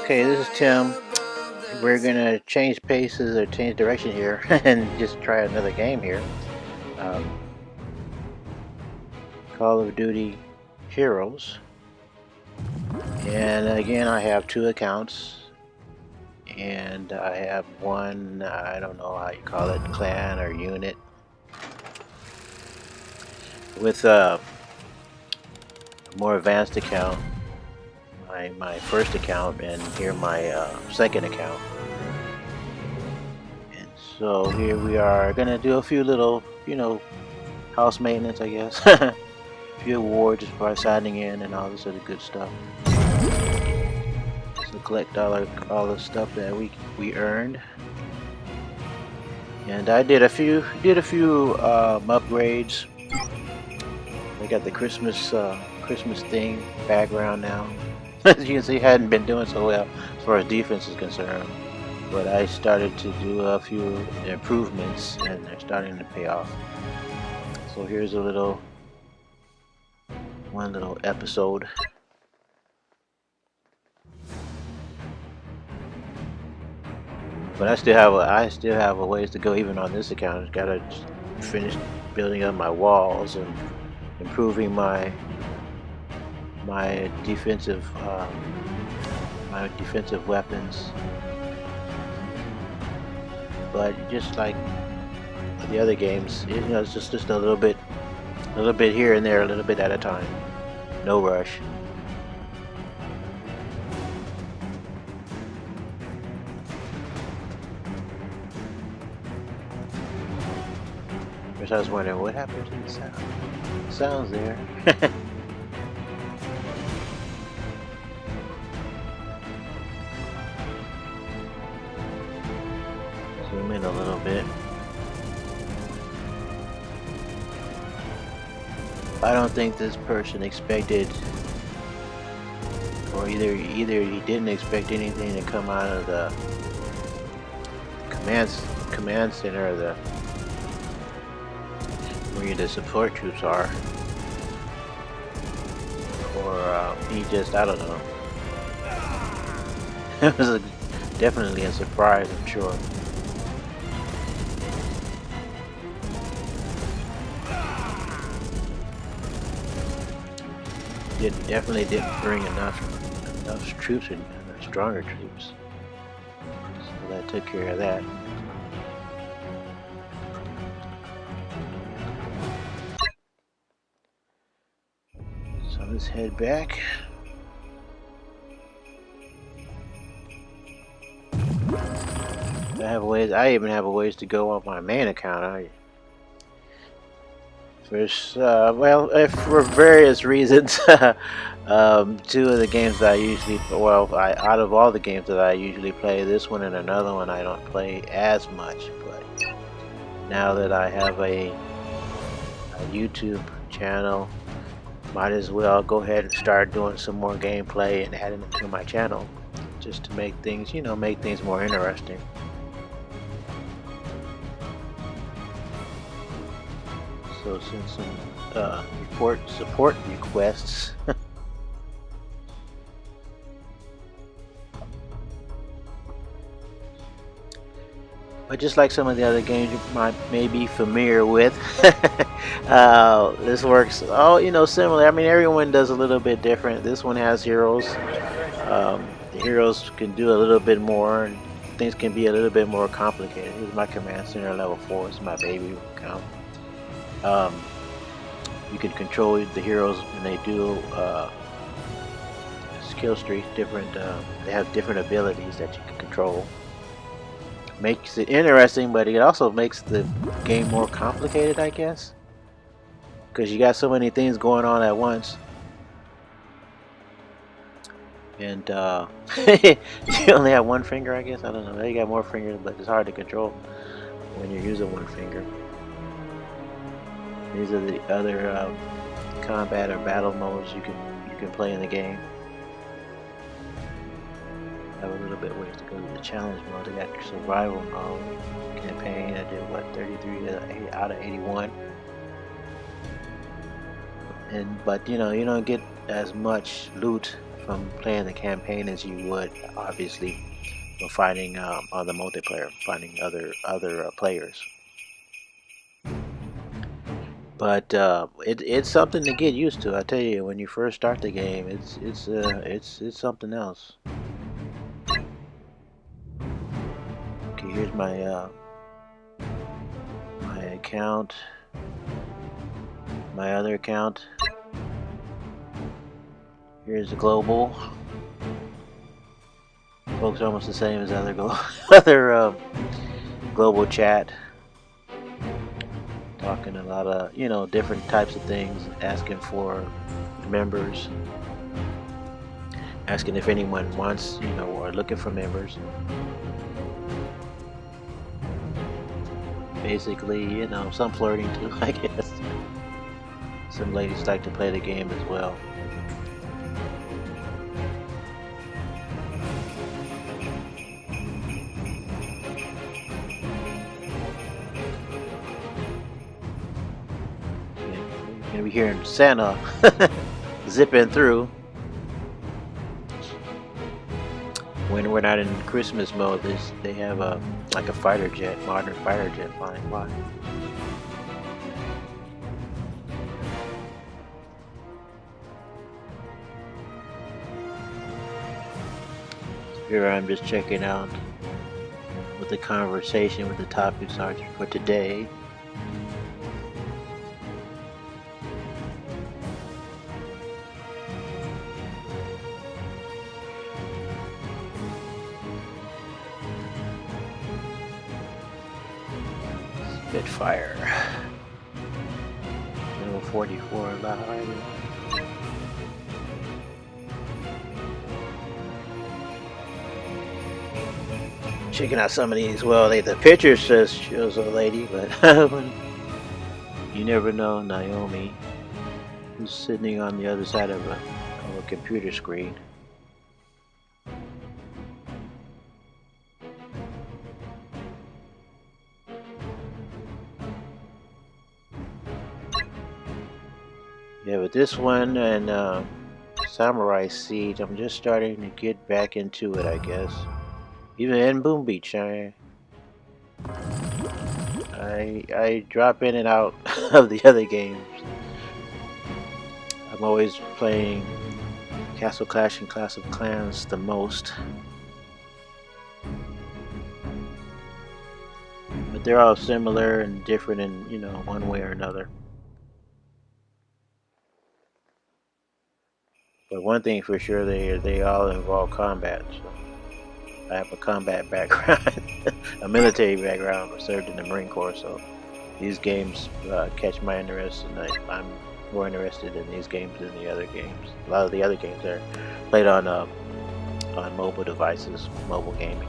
Okay, this is Tim. We're gonna change paces or change direction here and just try another game here. Um, Call of Duty Heroes. And again, I have two accounts. And I have one, I don't know how you call it, clan or unit. With a more advanced account. My first account, and here my second account. And so here we are gonna do a few little, house maintenance, I guess. A few awards by signing in and all this other good stuff. So collect all the stuff that we earned. And I did a few upgrades. I got the Christmas theme background now. As you can see, I hadn't been doing so well as far as defense is concerned, but I started to do a few improvements, and they're starting to pay off. So here's one little episode. But I still have a ways to go even on this account. I've got to finish building up my walls and improving my defensive weapons. But just like the other games, it's just a little bit here and there, a little bit at a time. No rush. First I was wondering what happened to the sound. The sound's there. Zoom in a little bit. I don't think this person expected, or either he didn't expect anything to come out of the command center, or where the support troops are, or he just, I don't know. It was definitely a surprise, I'm sure. Definitely didn't bring enough troops and stronger troops, so that took care of that. So let's head back. I even have a ways to go on my main account. First, for various reasons, two of the games that I usually, out of all the games that I usually play, this one and another one I don't play as much. But now that I have a YouTube channel, might as well go ahead and start doing some more gameplay and adding it to my channel, just to make things, more interesting. So send some support requests. But just like some of the other games you may be familiar with, this works similar. I mean, everyone does a little bit different. This one has heroes. The heroes can do a little bit more, and things can be a little bit more complicated. Here's my command center level 4. It's my baby account. You can control the heroes when they do Killstreaks. They have different abilities that you can control. Makes it interesting, but it also makes the game more complicated, I guess, because you got so many things going on at once. And you only have one finger, I guess. I don't know. You got more fingers, but it's hard to control when you're using one finger. These are the other combat or battle modes you can play in the game. Have a little bit ways to go to the challenge mode. They got your survival mode campaign. I did 33 out of 81. But you don't get as much loot from playing the campaign as you would, obviously, for finding other multiplayer, finding other players. But it's something to get used to. I tell you, when you first start the game, it's something else. Okay, here's my my account, my other account. Here's the global. Folks are almost the same as other global chat. Talking a lot of, you know, different types of things, asking for members, asking if anyone wants, you know, or looking for members. Basically, you know, some flirting too, I guess. Some ladies like to play the game as well. You're gonna be hearing Santa zipping through. When we're not in Christmas mode, they have like a fighter jet, modern fighter jet flying by. Here I'm just checking out what the conversation with the topics are for today. Spitfire. Level 44 live. Checking out some of these. Well, the picture shows a lady, but you never know. Naomi, who's sitting on the other side of a computer screen. Yeah, with this one and Samurai Siege, I'm just starting to get back into it, I guess. Even in Boom Beach, I drop in and out of the other games. I'm always playing Castle Clash and Clash of Clans the most. But they're all similar and different in, you know, one way or another. But one thing for sure, they all involve combat. So I have a combat background, a military background. I served in the Marine Corps, so these games catch my interest, and I'm more interested in these games than the other games. A lot of the other games are played on mobile devices, mobile gaming.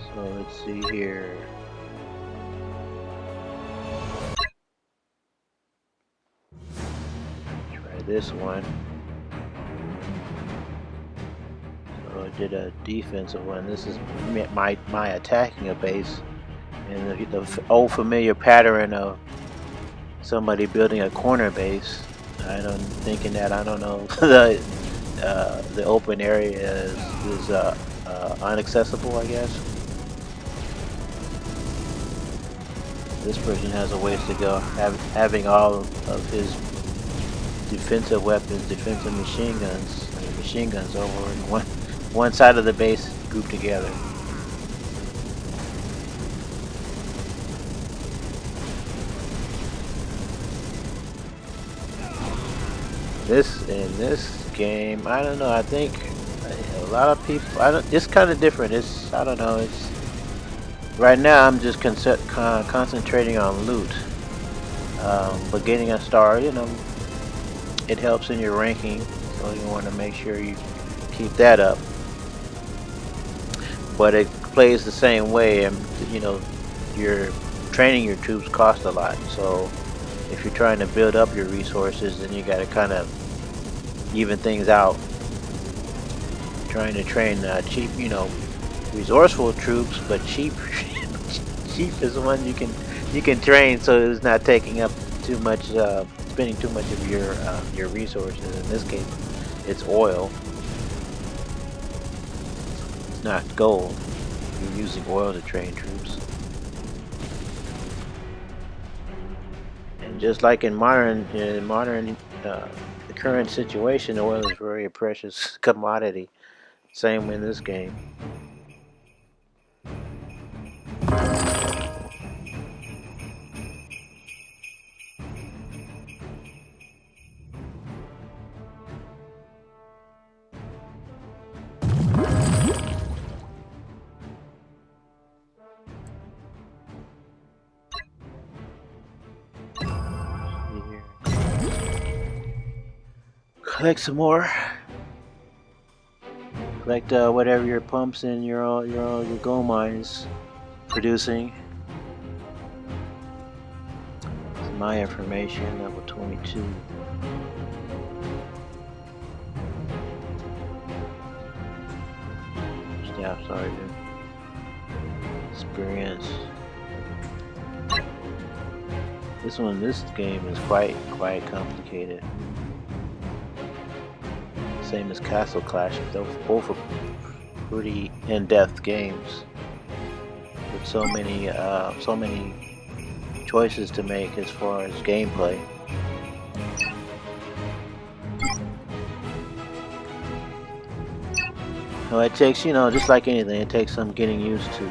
So let's see here. Try this one. So I did a defensive one. This is my attacking a base, and the old familiar pattern of somebody building a corner base. I don't know the open area is inaccessible, I guess. This person has a ways to go, having all of his defensive weapons, defensive machine guns over in one side of the base grouped together. In this game, I don't know. I think a lot of people. It's kind of different. I don't know. Right now I'm just concentrating on loot. But getting a star, you know, it helps in your ranking. So you want to make sure you keep that up. But it plays the same way, and you know, you're training your troops cost a lot. So if you're trying to build up your resources, then you got to kind of even things out. Trying to train cheap, you know, resourceful troops, but cheap is the one you can train, so it's not taking up too much spending too much of your resources. In this case, it's oil. It's not gold. You're using oil to train troops. And just like in the current situation, oil is a very precious commodity. Same in this game. Collect some more. Collect whatever your pumps and your gold mines producing. It's my information, level 22. Staff Sergeant. Experience. This game is quite complicated. Same as Castle Clash, both are pretty in-depth games with so many choices to make as far as gameplay. Well, it takes, just like anything, it takes some getting used to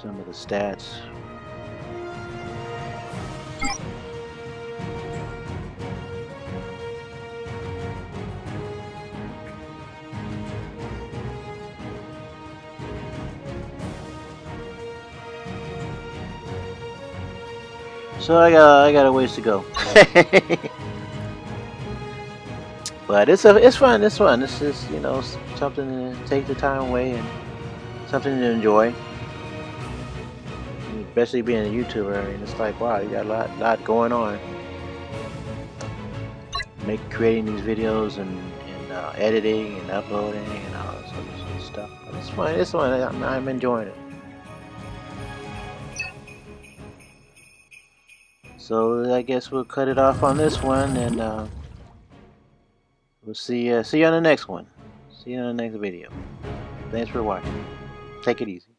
some of the stats. So I got a ways to go. But it's fun. It's fun. It's just something to take the time away and something to enjoy. Especially being a YouTuber, I mean, it's like, wow, you got a lot going on. Creating these videos and editing and uploading and all that sort of stuff. But it's fun. It's fun. I'm enjoying it. So I guess we'll cut it off on this one, and we'll see you on the next one. See you on the next video. Thanks for watching. Take it easy.